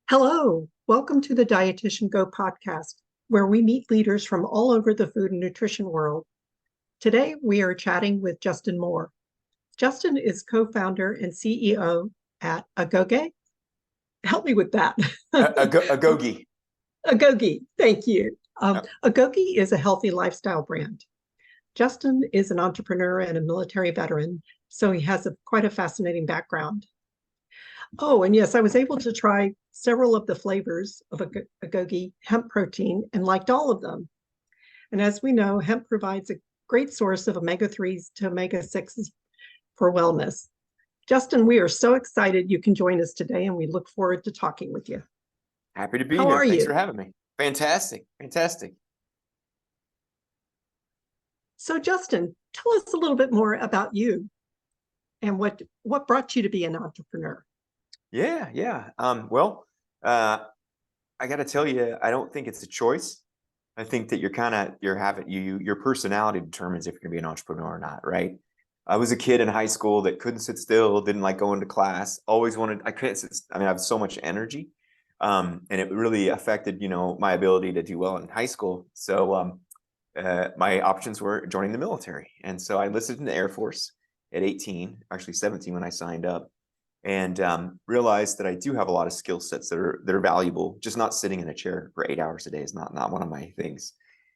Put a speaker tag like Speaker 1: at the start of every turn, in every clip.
Speaker 1: Hello, welcome to the Dietitian Go podcast, where we meet leaders from all over the food and nutrition world. Today, we are chatting with Justin Moore. Justin is co-founder and CEO at Agoge. Help me with that.
Speaker 2: Agoge.
Speaker 1: Agoge, thank you.
Speaker 2: Yep.
Speaker 1: Agoge is a healthy lifestyle brand. Justin is an entrepreneur and a military veteran, so he has quite a fascinating background. Oh, and yes, I was able to try several of the flavors of Agoge hemp protein and liked all of them. And as we know, hemp provides a great source of omega-3s to omega-6s for wellness. Justin, we are so excited you can join us today, and we look forward to talking with you.
Speaker 2: Happy to be
Speaker 1: How
Speaker 2: here.
Speaker 1: are
Speaker 2: Thanks
Speaker 1: you?
Speaker 2: for having me. Fantastic.
Speaker 1: So, Justin, tell us a little bit more about you and what brought you to be an entrepreneur.
Speaker 2: Yeah. I got to tell you, I don't think it's a choice. I think that your personality determines if you're gonna be an entrepreneur or not, right? I was a kid in high school that couldn't sit still, didn't like going to class, I couldn't sit. I have so much energy. And it really affected, my ability to do well in high school. So my options were joining the military. And so I enlisted in the Air Force at 18, actually 17 when I signed up, and realized that I do have a lot of skill sets that are valuable. Just not sitting in a chair for 8 hours a day is not one of my things.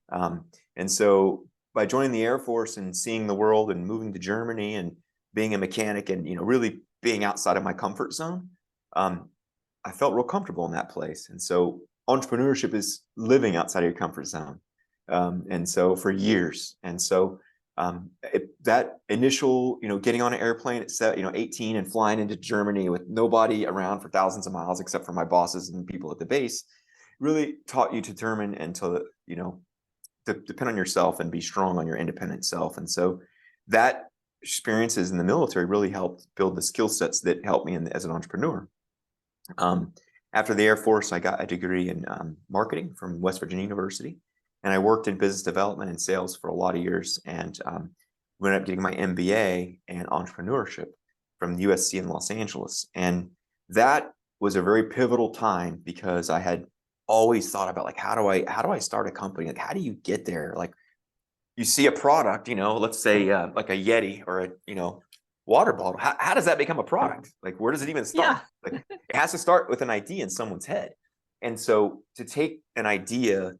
Speaker 2: And so by joining the Air Force and seeing the world and moving to Germany and being a mechanic and really being outside of my comfort zone, I felt real comfortable in that place. And so entrepreneurship is living outside of your comfort zone. And so for years. And so that initial, getting on an airplane at 18 and flying into Germany with nobody around for thousands of miles except for my bosses and people at the base, really taught you to determine and to depend on yourself and be strong on your independent self. And so that experiences in the military really helped build the skill sets that helped me as an entrepreneur. After the Air Force, I got a degree in marketing from West Virginia University. And I worked in business development and sales for a lot of years, and ended up getting my MBA in entrepreneurship from USC in Los Angeles. And that was a very pivotal time because I had always thought about, like, how do I start a company? Like, how do you get there? Like, you see a product, let's say like a Yeti or a water bottle. How does that become a product? Like, where does it even start?
Speaker 1: Yeah.
Speaker 2: Like, it has to start with an idea in someone's head. And so to take an idea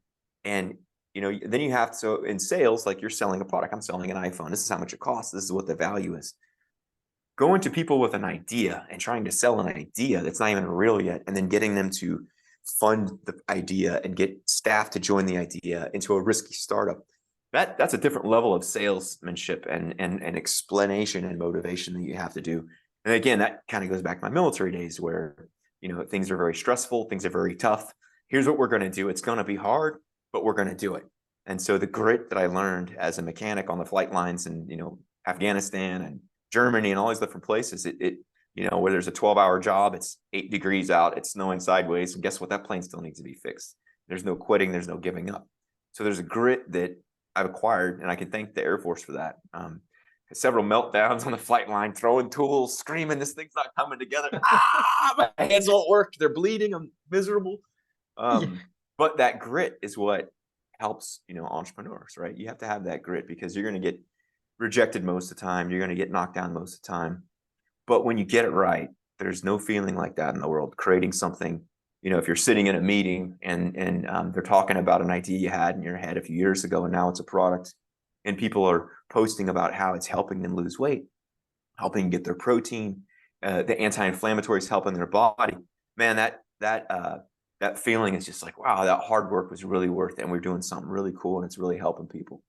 Speaker 2: and then you have to, so in sales, like, you're selling a product. I'm selling an iPhone. This is how much it costs. This is what the value is. Going to people with an idea and trying to sell an idea that's not even real yet, and then getting them to fund the idea and get staff to join the idea into a risky startup. That's a different level of salesmanship and explanation and motivation that you have to do. And again, that kind of goes back to my military days where, things are very stressful. Things are very tough. Here's what we're going to do. It's going to be hard, but we're going to do it. And so the grit that I learned as a mechanic on the flight lines in, Afghanistan and Germany and all these different places, where there's a 12-hour job, it's 8 degrees out, it's snowing sideways. And guess what? That plane still needs to be fixed. There's no quitting. There's no giving up. So there's a grit that I've acquired, and I can thank the Air Force for that. Several meltdowns on the flight line, throwing tools, screaming, this thing's not coming together. My hands won't work. They're bleeding. I'm miserable. But that grit is what helps, entrepreneurs, right? You have to have that grit because you're going to get rejected most of the time. You're going to get knocked down most of the time. But when you get it right, there's no feeling like that in the world. Creating something, if you're sitting in a meeting and they're talking about an idea you had in your head a few years ago, and now it's a product, and people are posting about how it's helping them lose weight, helping get their protein, the anti-inflammatories helping their body, man, that feeling is just like, wow, that hard work was really worth it. And we're doing something really cool and it's really helping people.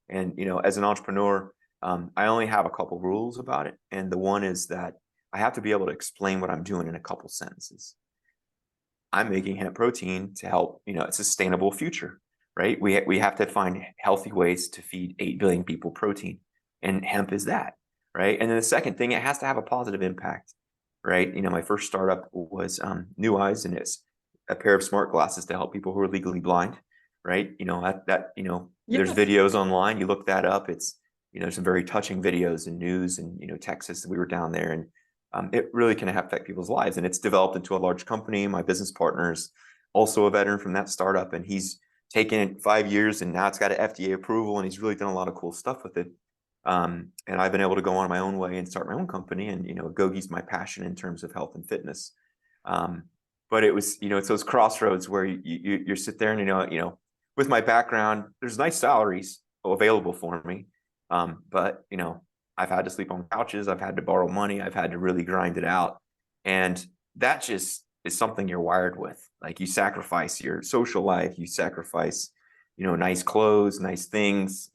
Speaker 2: And, as an entrepreneur, I only have a couple rules about it. And the one is that I have to be able to explain what I'm doing in a couple sentences. I'm making hemp protein to help, a sustainable future, right? We have to find healthy ways to feed 8 billion people protein. And hemp is that, right? And then the second thing, it has to have a positive impact, right? My first startup was New Eyes, and it's a pair of smart glasses to help people who are legally blind, right? There's videos online. You look that up. It's, some very touching videos in news and, Texas. We were down there, and it really can affect people's lives. And it's developed into a large company. My business partner's also a veteran from that startup, and he's taken it 5 years, and now it's got an FDA approval, and he's really done a lot of cool stuff with it. And I've been able to go on my own way and start my own company. And, Agoge's my passion in terms of health and fitness. But it was, it's those crossroads where you sit there and, with my background, there's nice salaries available for me. But, I've had to sleep on couches. I've had to borrow money. I've had to really grind it out. And that just is something you're wired with. Like, you sacrifice your social life, you sacrifice, nice clothes, nice things,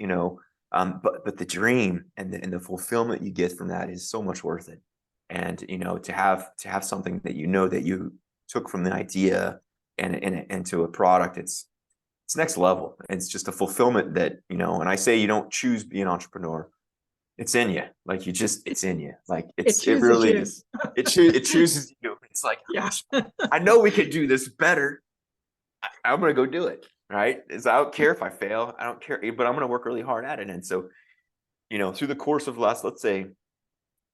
Speaker 2: but the dream and the fulfillment you get from that is so much worth it. And, to have something that, that you took from the idea and to a product, it's next level. It's just a fulfillment that, and I say, you don't choose to be an entrepreneur. It's in you. Like, it's in you. Like, it really is. It chooses you. It's like,
Speaker 1: Yeah.
Speaker 2: I know we could do this better. I'm going to go do it. Right. I don't care if I fail. I don't care, but I'm going to work really hard at it. And so, through the course of the last, let's say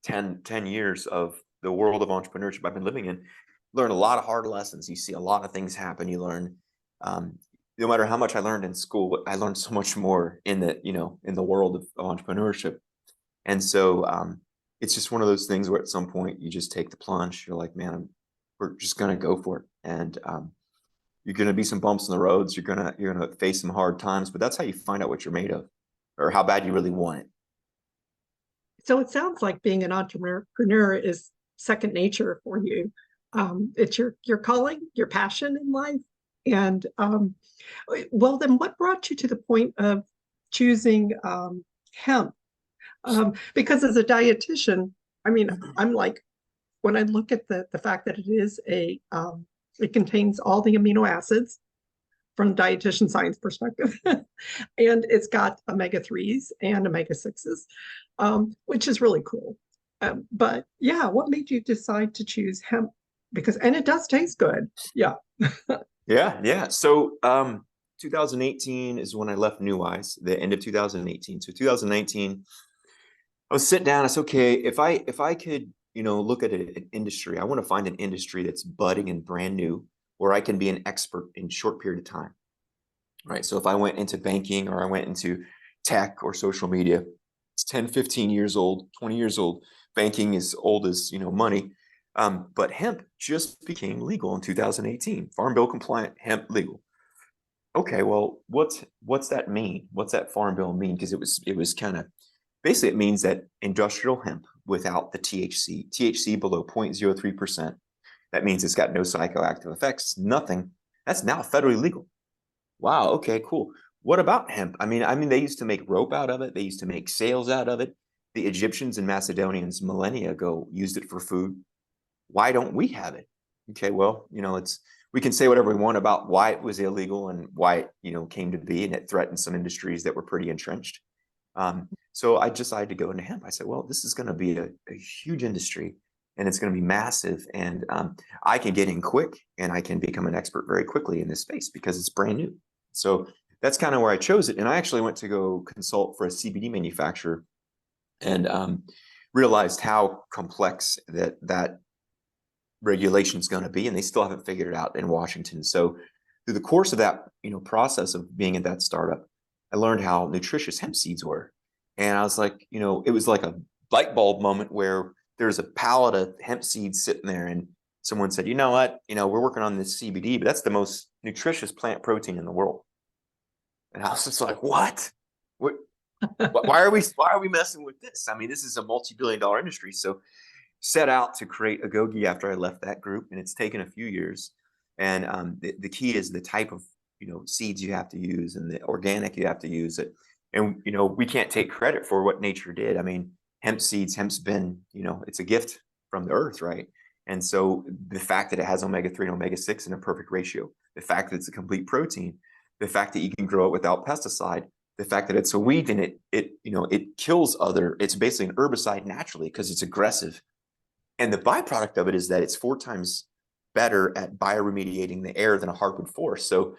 Speaker 2: 10 years of the world of entrepreneurship I've been living in, learn a lot of hard lessons. You see a lot of things happen. You learn, no matter how much I learned in school, I learned so much more in the world of entrepreneurship. And so, it's just one of those things where at some point you just take the plunge. You're like, man, we're just going to go for it. And, you're going to be some bumps in the roads. You're going to face some hard times, but that's how you find out what you're made of, or how bad you really want it.
Speaker 1: So it sounds like being an entrepreneur is second nature for you. It's your calling, your passion in life. And well, then what brought you to the point of choosing hemp? Because as a dietitian, I mean, I'm like, when I look at the fact that it is it contains all the amino acids from dietitian science perspective, and it's got omega-3s and omega-6s, which is really cool. But yeah, what made you decide to choose hemp? And it does taste good. Yeah.
Speaker 2: Yeah. So, 2018 is when I left New Eyes, the end of 2018. So 2019, I was sitting down. I said, okay, if I could, look at an industry, I want to find an industry that's budding and brand new, where I can be an expert in a short period of time. Right. So if I went into banking, or I went into tech or social media, it's 10, 15 years old, 20 years old. Banking is old as, money. But hemp just became legal in 2018. Farm Bill compliant, hemp legal. Okay, well, what's that mean? What's that Farm Bill mean? Because it was kind of, basically, it means that industrial hemp without the THC below 0.03%. That means it's got no psychoactive effects, nothing. That's now federally legal. Wow. Okay, cool. What about hemp? I mean, they used to make rope out of it. They used to make sails out of it. The Egyptians and Macedonians millennia ago used it for food. Why don't we have it? Okay, well, we can say whatever we want about why it was illegal and why it, came to be, and it threatened some industries that were pretty entrenched. So I decided to go into hemp. I said, well, this is going to be a huge industry, and it's going to be massive, and I can get in quick, and I can become an expert very quickly in this space because it's brand new. So that's kind of where I chose it. And I actually went to go consult for a CBD manufacturer, and realized how complex that regulation is going to be, and they still haven't figured it out in Washington. So through the course of that process of being at that startup, I learned how nutritious hemp seeds were. And I was like, it was like a light bulb moment where there's a pallet of hemp seeds sitting there, and someone said, you know what, we're working on this CBD, but that's the most nutritious plant protein in the world. And I was just like, what? Why are we messing with this? I mean, this is a multi-billion-dollar industry. So set out to create Agoge after I left that group, and it's taken a few years. And the key is the type of seeds you have to use, and the organic you have to use it. And we can't take credit for what nature did. I mean, hemp's been it's a gift from the earth, right? And so the fact that it has omega-3 and omega-6 in a perfect ratio, the fact that it's a complete protein, the fact that you can grow it without pesticide, the fact that it's a weed and it kills it's basically an herbicide naturally because it's aggressive. And the byproduct of it is that it's 4 times better at bioremediating the air than a hardwood forest. So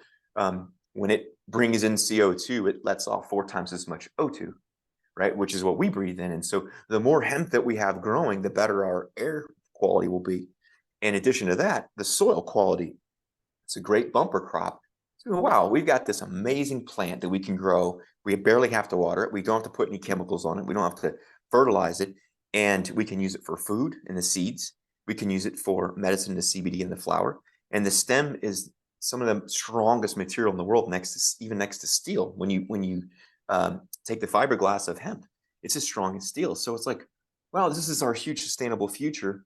Speaker 2: when it brings in CO2, it lets off 4 times as much O2, right? Which is what we breathe in. And so the more hemp that we have growing, the better our air quality will be. In addition to that, the soil quality, it's a great bumper crop. So, wow, we've got this amazing plant that we can grow. We barely have to water it. We don't have to put any chemicals on it. We don't have to fertilize it. And we can use it for food in the seeds. We can use it for medicine, the CBD in the flower. And the stem is some of the strongest material in the world, even next to steel. When you take the fiberglass of hemp, it's as strong as steel. So it's like, wow, this is our huge sustainable future.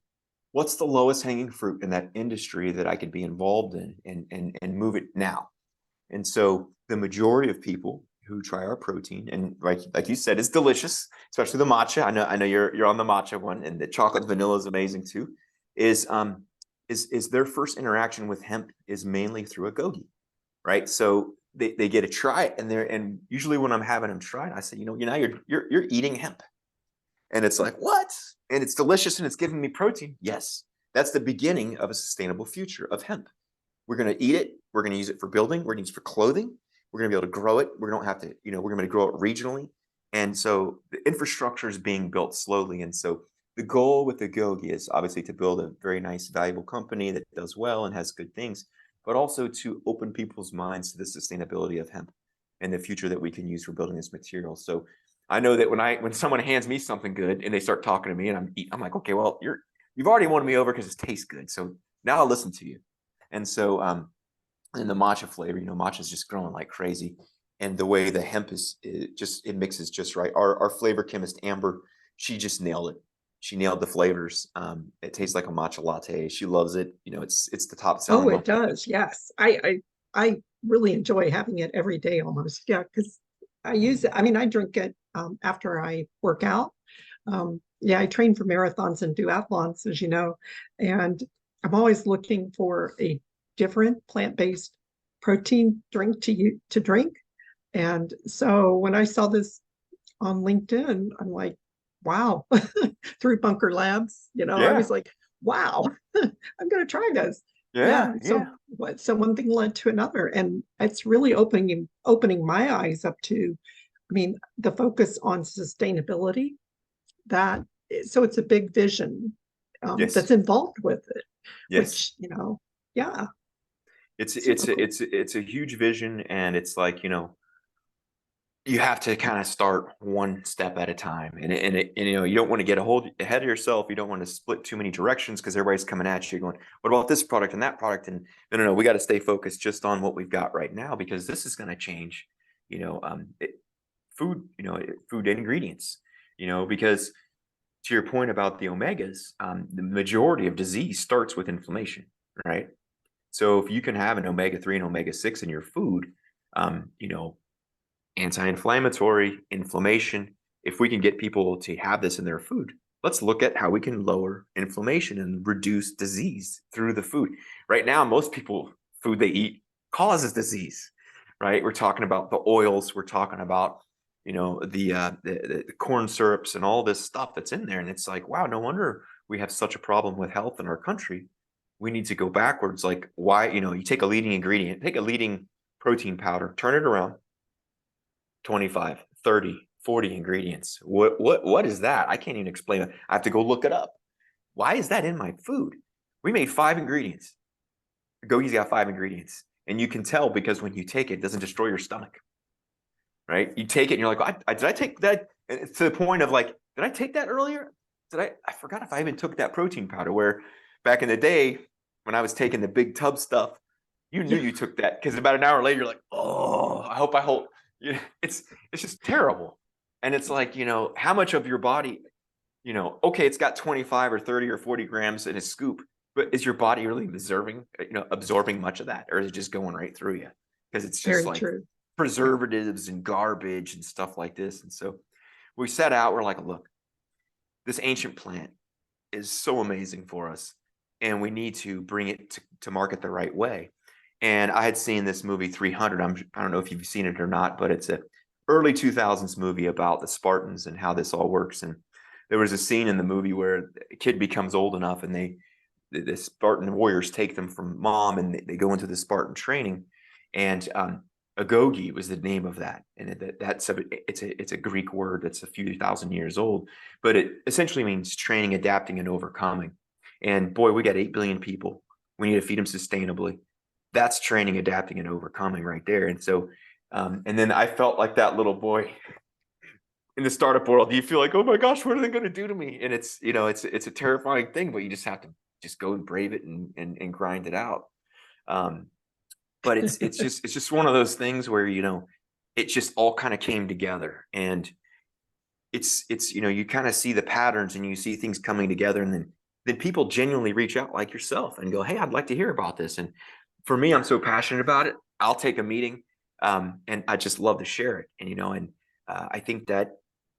Speaker 2: What's the lowest hanging fruit in that industry that I could be involved in and move it now? And so the majority of people who try our protein, and right, like you said, it's delicious, especially the matcha. I know you're on the matcha one, and the chocolate vanilla is amazing too. Is their first interaction with hemp is mainly through Agoge, right? So they get to try it, and usually when I'm having them try it, I say, now you're eating hemp. And it's like, what? And it's delicious and it's giving me protein. Yes, that's the beginning of a sustainable future of hemp. We're going to eat it. We're going to use it for building. We're going to use it for clothing. We're going to be able to grow it. We don't have to, we're going to grow it regionally. And so the infrastructure is being built slowly. And so the goal with the Agoge is obviously to build a very nice, valuable company that does well and has good things, but also to open people's minds to the sustainability of hemp and the future that we can use for building this material. So I know that when someone hands me something good and they start talking to me and I'm like, okay, well, you've already won me over because it tastes good. So now I'll listen to you. And so, and the matcha flavor, matcha is just growing like crazy. And the way the hemp it mixes just right. Our flavor chemist, Amber, she just nailed it. She nailed the flavors. It tastes like a matcha latte. She loves it. It's the top
Speaker 1: Oh,
Speaker 2: selling
Speaker 1: it
Speaker 2: matcha.
Speaker 1: does. Yes. I really enjoy having it every day almost. Yeah, because I use it. I mean, I drink it after I work out. Yeah, I train for marathons and duathlons, as you know, and I'm always looking for a different plant-based protein drink to drink. And so when I saw this on LinkedIn, I'm like, wow, through Bunker Labs, I
Speaker 2: Yeah,
Speaker 1: was like, wow, I'm going to try this. Yeah.
Speaker 2: yeah,
Speaker 1: So
Speaker 2: yeah.
Speaker 1: so one thing led to another, and it's really opening my eyes up to, I mean, the focus on sustainability. That so it's a big vision
Speaker 2: Yes,
Speaker 1: that's involved with it,
Speaker 2: yes.
Speaker 1: which yeah,
Speaker 2: It's
Speaker 1: super
Speaker 2: it's
Speaker 1: cool.
Speaker 2: it's a huge vision, and it's like you have to kind of start one step at a time, and you don't want to get ahead of yourself. You don't want to split too many directions because everybody's coming at you going, what about this product and that product? And no, we got to stay focused just on what we've got right now, because this is going to change you know food food ingredients, because to your point about the omegas, the majority of disease starts with inflammation, right? So if you can have an omega-3 and omega-6 in your food, um, you know anti-inflammatory, inflammation. If we can get people to have this in their food, let's look at how we can lower inflammation and reduce disease through the food. Right now, most people, food they eat causes disease, right? We're talking about the oils, we're talking about, the corn syrups and all this stuff that's in there. And it's like, wow, no wonder we have such a problem with health in our country. We need to go backwards. Like, why, you take a leading ingredient, take a leading protein powder, turn it around, 25, 30, 40 ingredients. What is that? I can't even explain it. I have to go look it up. Why is that in my food? We made 5 ingredients. Gogi's got 5 ingredients. And you can tell because when you take it, it doesn't destroy your stomach, right? You take it and you're like, did I take that? And it's to the point of like, did I take that earlier? I forgot if I even took that protein powder, where back in the day when I was taking the big tub stuff, you knew
Speaker 1: Yeah,
Speaker 2: you took that because about an hour later, you're like, oh, I hope I hold. Yeah, it's just terrible. And it's like, how much of your body, okay, it's got 25 or 30 or 40 grams in a scoop, but is your body really absorbing much of that? Or is it just going right through you? Because it's just
Speaker 1: very
Speaker 2: like
Speaker 1: true. Yeah.
Speaker 2: preservatives and garbage and stuff like this. And so we set out, we're like, look, this ancient plant is so amazing for us, and we need to bring it to market the right way. And I had seen this movie 300. I don't know if you've seen it or not, but it's a early 2000s movie about the Spartans and how this all works. And there was a scene in the movie where a kid becomes old enough, and the Spartan warriors take them from mom, and they go into the Spartan training. And Agoge was the name of that, and it's a Greek word that's a few thousand years old, but it essentially means training, adapting, and overcoming. And boy, we got 8 billion people. We need to feed them sustainably. That's training, adapting, and overcoming right there. And so, and then I felt like that little boy in the startup world. You feel like, oh my gosh, what are they going to do to me? And it's, it's a terrifying thing, but you just have to just go and brave it and grind it out. Um, but it's just one of those things where, it just all kind of came together, and it's you kind of see the patterns and you see things coming together, and then people genuinely reach out like yourself and go, hey, I'd like to hear about this. And for me, I'm so passionate about it. I'll take a meeting, and I just love to share it. And I think that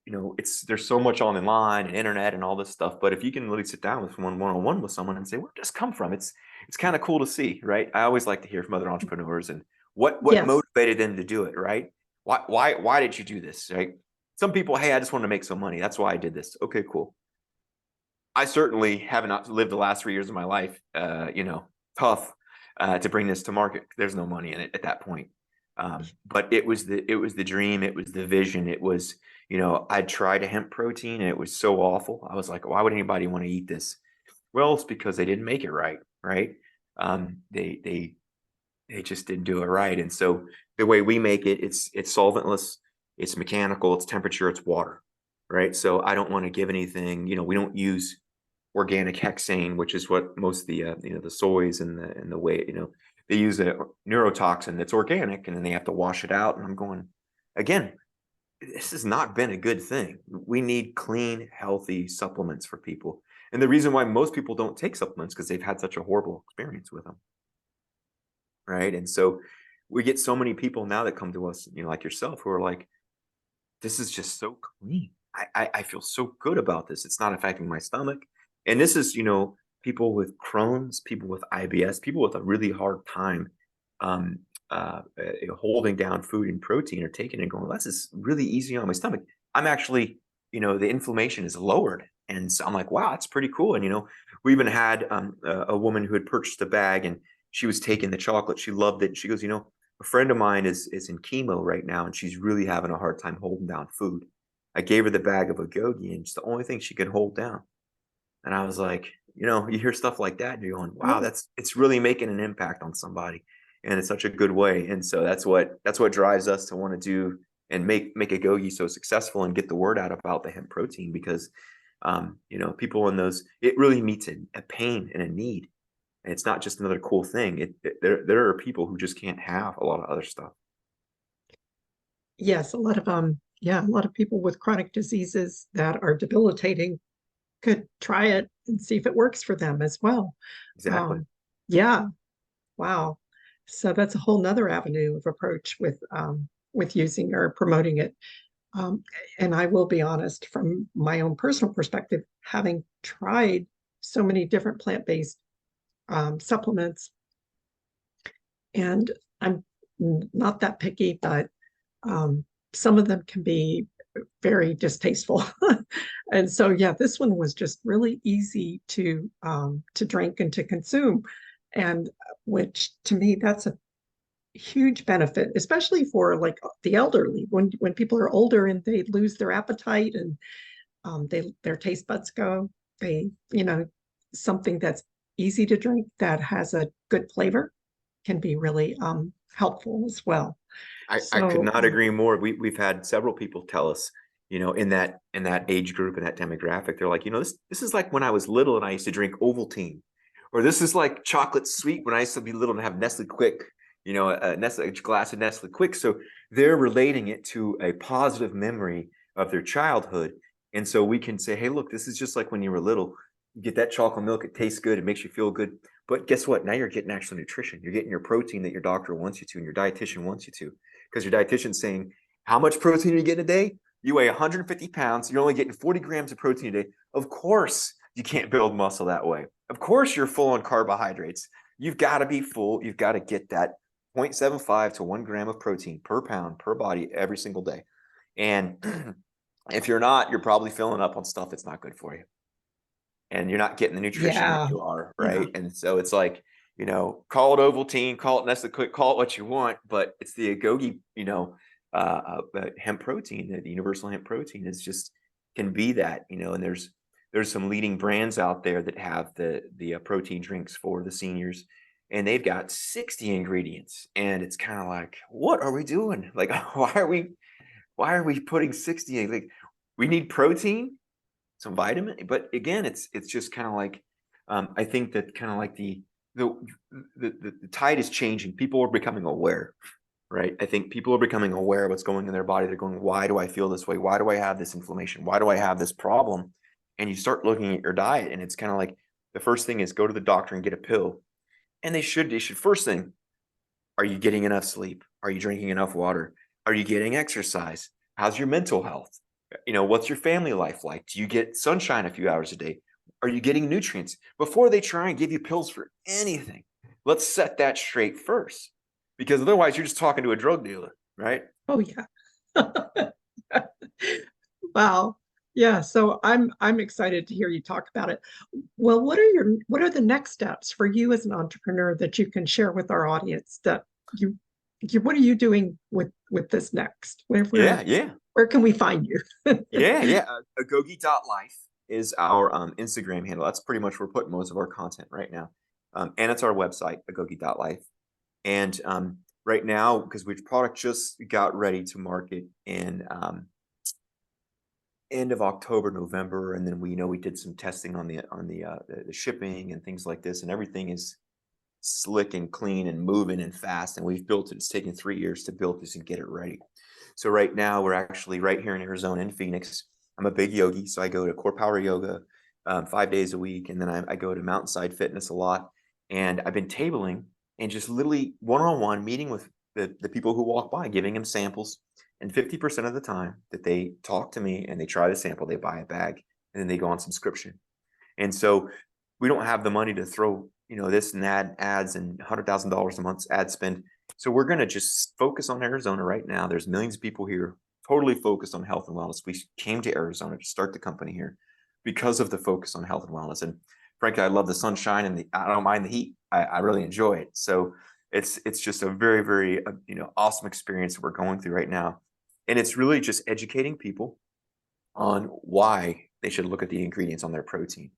Speaker 2: there's so much online and internet and all this stuff, but if you can really sit down with one-on-one with someone and say, where does this come from? It's kind of cool to see, right? I always like to hear from other entrepreneurs and what
Speaker 1: Yes.
Speaker 2: motivated them to do it, right? Why did you do this, right? Some people, hey, I just want to make some money, that's why I did this. Okay, cool. I certainly have not lived the last 3 years of my life, tough, to bring this to market. There's no money in it at that point. But it was the dream. It was the vision. It was, I tried a hemp protein and it was so awful. I was like, why would anybody want to eat this? Well, it's because they didn't make it right. Right. They just didn't do it right. And so the way we make it, it's solventless, it's mechanical, it's temperature, it's water. Right. So I don't want to give anything, we don't use organic hexane, which is what most of the the soys and the way they use a neurotoxin that's organic, and then they have to wash it out. And I'm going, again, this has not been a good thing. We need clean, healthy supplements for people. And the reason why most people don't take supplements because they've had such a horrible experience with them, right? And so we get so many people now that come to us, like yourself, who are like, this is just so clean. I feel so good about this. It's not affecting my stomach. And this is, people with Crohn's, people with IBS, people with a really hard time um, holding down food and protein or taking it and going, this is really easy on my stomach. I'm actually, the inflammation is lowered. And so I'm like, wow, that's pretty cool. And, we even had a woman who had purchased a bag and she was taking the chocolate. She loved it. She goes, a friend of mine is in chemo right now and she's really having a hard time holding down food. I gave her the bag of Agoge and it's the only thing she could hold down. And I was like, you hear stuff like that and you're going, wow,
Speaker 1: Oh,
Speaker 2: it's really making an impact on somebody. And it's such a good way. And so that's what drives us to want to do and make Agoge so successful and get the word out about the hemp protein, because people in those, it really meets a pain and a need. And it's not just another cool thing. There are people who just can't have a lot of other stuff.
Speaker 1: yes. A lot of people with chronic diseases that are debilitating could try it and see if it works for them as well.
Speaker 2: Exactly.
Speaker 1: Yeah. Wow. So that's a whole nother avenue of approach with using or promoting it. Um, and I will be honest, from my own personal perspective, having tried so many different plant-based supplements, and I'm not that picky, but some of them can be very distasteful. And so, yeah, this one was just really easy to drink and to consume, and which to me that's a huge benefit, especially for like the elderly. When people are older and they lose their appetite and their taste buds go, they something that's easy to drink that has a good flavor can be really helpful as well.
Speaker 2: I could
Speaker 1: So
Speaker 2: not agree more. We've had several people tell us, in that age group and that demographic, they're like, this is like when I was little and I used to drink Ovaltine, or this is like chocolate sweet when I used to be little and have Nestle Quick, a glass of Nestle Quick. So they're relating it to a positive memory of their childhood, and so we can say, hey, look, this is just like when you were little. You get that chocolate milk, it tastes good, it makes you feel good. But guess what? Now you're getting actual nutrition. You're getting your protein that your doctor wants you to and your dietitian wants you to, because your dietitian's saying, how much protein are you getting a day? You weigh 150 pounds. You're only getting 40 grams of protein a day. Of course, you can't build muscle that way. Of course, you're full on carbohydrates. You've got to be full. You've got to get that 0.75 to 1 gram of protein per pound per body every single day. And if you're not, you're probably filling up on stuff that's not good for you. And you're not getting the nutrition that
Speaker 1: yeah,
Speaker 2: you are,
Speaker 1: yeah,
Speaker 2: right? And so it's like, call it Ovaltine, call it Nestle Quick, call it what you want, but it's the Agoge, hemp protein, the universal hemp protein is just can be that, and there's some leading brands out there that have the protein drinks for the seniors, and they've got 60 ingredients, and it's kind of like, what are we doing? Like, why are we putting 60 in? Like, we need protein, some vitamin, but again, it's just kind of like, I think that kind of like the, the tide is changing. People are becoming aware, right? I think people are becoming aware of what's going in their body. They're going, why do I feel this way? Why do I have this inflammation? Why do I have this problem? And you start looking at your diet, and it's kind of like the first thing is go to the doctor and get a pill. And they should first thing, are you getting enough sleep? Are you drinking enough water? Are you getting exercise? How's your mental health? What's your family life like? Do you get sunshine a few hours a day? Are you getting nutrients? Before they try and give you pills for anything, let's set that straight first, because otherwise you're just talking to a drug dealer, right?
Speaker 1: Oh yeah. Wow. Yeah, so I'm excited to hear you talk about it. Well, what are the next steps for you as an entrepreneur that you can share with our audience that what are you doing with this next? Where can we find you?
Speaker 2: Yeah. Agoge.life is our Instagram handle. That's pretty much where we're putting most of our content right now. And it's our website, agoge.life. And right now, because we product just got ready to market in end of October, November, and then we did some testing on the shipping and things like this, and everything is slick and clean and moving and fast, and we've built it. It's taken 3 years to build this and get it ready. So right now we're actually right here in Arizona, in Phoenix. I'm a big yogi, so I go to Core Power Yoga 5 days a week, and then I go to Mountainside Fitness a lot. And I've been tabling and just literally one-on-one meeting with the people who walk by, giving them samples. And 50% of the time that they talk to me and they try the sample, they buy a bag, and then they go on subscription. And so we don't have the money to throw, this and that ads and $100,000 a month ad spend. So we're going to just focus on Arizona right now. There's millions of people here totally focused on health and wellness. We came to Arizona to start the company here because of the focus on health and wellness. And frankly, I love the sunshine and I don't mind the heat. I really enjoy it. So it's just a very, very, awesome experience that we're going through right now. And it's really just educating people on why they should look at the ingredients on their protein.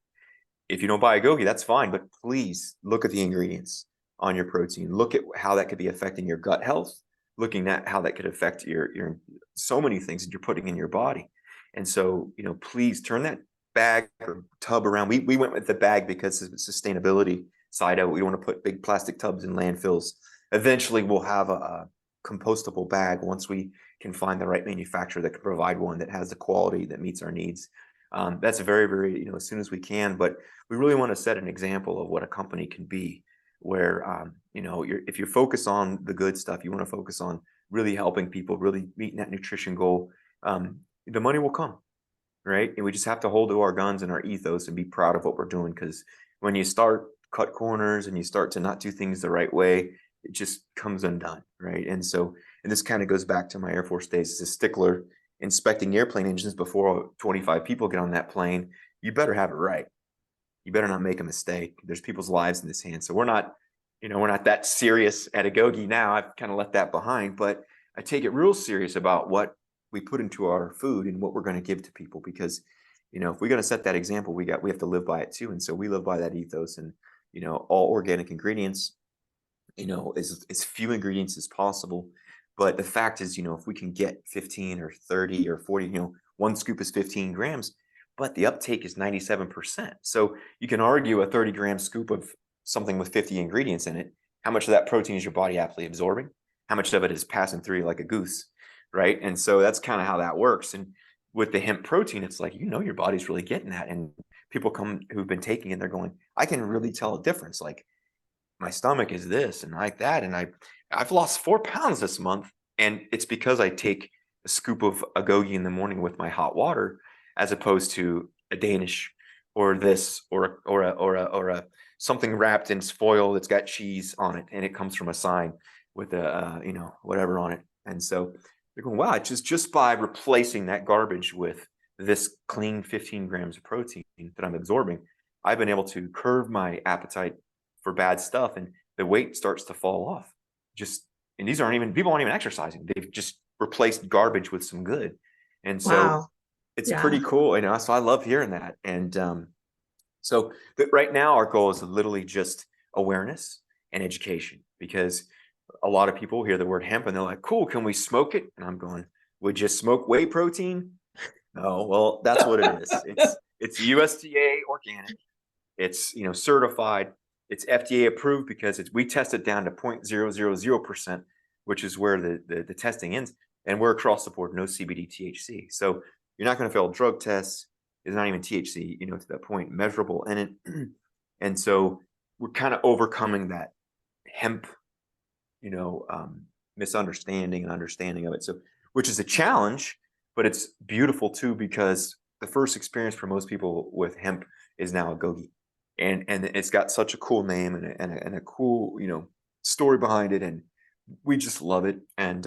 Speaker 2: If you don't buy Agoge, that's fine, but please look at the ingredients on your protein. Look at how that could be affecting your gut health, looking at how that could affect your so many things that you're putting in your body. And so, please turn that bag or tub around. We went with the bag because of the sustainability side of it. We don't want to put big plastic tubs in landfills. Eventually, we'll have a compostable bag once we can find the right manufacturer that can provide one that has the quality that meets our needs. That's very, very, as soon as we can, but we really want to set an example of what a company can be where, if you focus on the good stuff, you want to focus on really helping people, really meeting that nutrition goal, the money will come, right? And we just have to hold to our guns and our ethos and be proud of what we're doing. Because when you start cut corners and you start to not do things the right way, it just comes undone, right? And this kind of goes back to my Air Force days as a stickler, inspecting airplane engines before 25 people get on that plane. You better have it right. You better not make a mistake. There's people's lives in this hand. So we're not that serious at Agoge now. I've kind of left that behind, but I take it real serious about what we put into our food and what we're going to give to people, because, if we're going to set that example, we have to live by it too. And so we live by that ethos, and, all organic ingredients, as few ingredients as possible. But the fact is, if we can get 15 or 30 or 40, one scoop is 15 grams, but the uptake is 97%. So you can argue a 30-gram scoop of something with 50 ingredients in it. How much of that protein is your body aptly absorbing? How much of it is passing through like a goose, right? And so that's kind of how that works. And with the hemp protein, it's like, your body's really getting that. And people come who've been taking it, they're going, I can really tell a difference. Like, my stomach is this and like that. And I've lost 4 pounds this month. And it's because I take a scoop of Agoge in the morning with my hot water, as opposed to a Danish or this or a something wrapped in foil that's got cheese on it. And it comes from a sign with whatever on it. And so they're going, wow, just by replacing that garbage with this clean 15 grams of protein that I'm absorbing, I've been able to curb my appetite for bad stuff, and the weight starts to fall off. And these aren't even, people aren't even exercising. They've just replaced garbage with some good. And so
Speaker 1: Wow.
Speaker 2: it's
Speaker 1: Yeah.
Speaker 2: pretty cool. So I love hearing that. And so right now our goal is literally just awareness and education, because a lot of people hear the word hemp and they're like, cool, can we smoke it? And I'm going, would you smoke whey protein? No. Well, that's what it is. It's USDA organic. It's, certified. It's FDA approved because we test it down to 0.000%, which is where the testing ends. And we're across the board, no CBD, THC. So you're not going to fail drug tests. There's not even THC, to that point, measurable in it. And so we're kind of overcoming that hemp, misunderstanding and understanding of it. So, which is a challenge, but it's beautiful too, because the first experience for most people with hemp is now Agoge. And it's got such a cool name and a cool, story behind it. And we just love it. And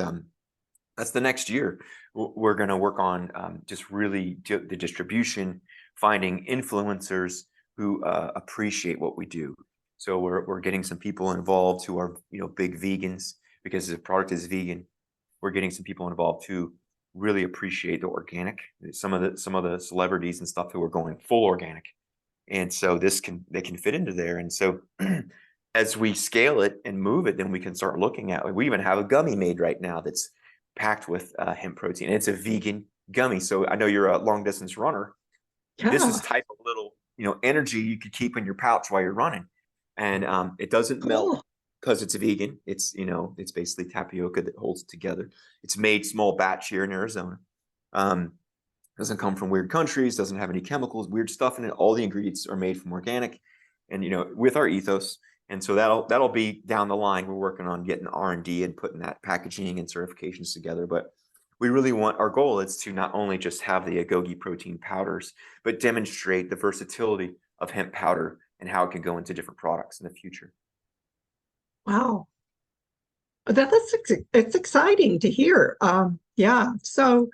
Speaker 2: that's the next year. We're going to work on just really the distribution, finding influencers who appreciate what we do. So we're getting some people involved who are, big vegans, because the product is vegan. We're getting some people involved who really appreciate the organic. Some of the celebrities and stuff who are going full organic. And so they can fit into there. And so as we scale it and move it, then we can start looking at, we even have a gummy made right now that's packed with hemp protein. And it's a vegan gummy. So I know you're a long distance runner.
Speaker 1: Yeah.
Speaker 2: This is type of little, energy you could keep in your pouch while you're running. And it doesn't melt because it's vegan. It's, it's basically tapioca that holds it together. It's made small batch here in Arizona. Doesn't come from weird countries, doesn't have any chemicals, weird stuff in it. All the ingredients are made from organic and, with our ethos. And so that'll be down the line. We're working on getting R&D and putting that packaging and certifications together. But we really our goal is to not only just have the Agoge protein powders, but demonstrate the versatility of hemp powder and how it can go into different products in the future.
Speaker 1: Wow. It's exciting to hear. Yeah. So,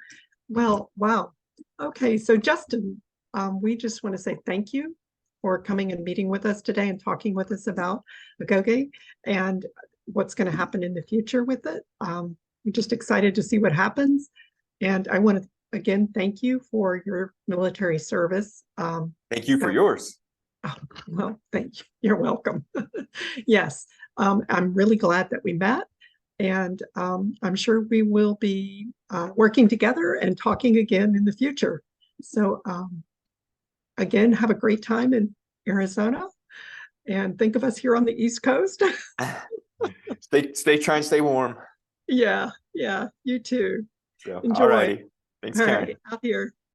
Speaker 1: well, wow. Okay. So Justin, we just want to say thank you for coming and meeting with us today and talking with us about Agoge and what's going to happen in the future with it. We're just excited to see what happens. And I want to again thank you for your military service.
Speaker 2: Thank you for yours.
Speaker 1: Oh, well, thank you. You're welcome. Yes. I'm really glad that we met. And I'm sure we will be working together and talking again in the future. So again, have a great time in Arizona, and think of us here on the East Coast.
Speaker 2: Try and stay warm.
Speaker 1: Yeah, you too.
Speaker 2: So,
Speaker 1: Enjoy.
Speaker 2: all righty. Thanks,
Speaker 1: All
Speaker 2: Karen.
Speaker 1: right, out here.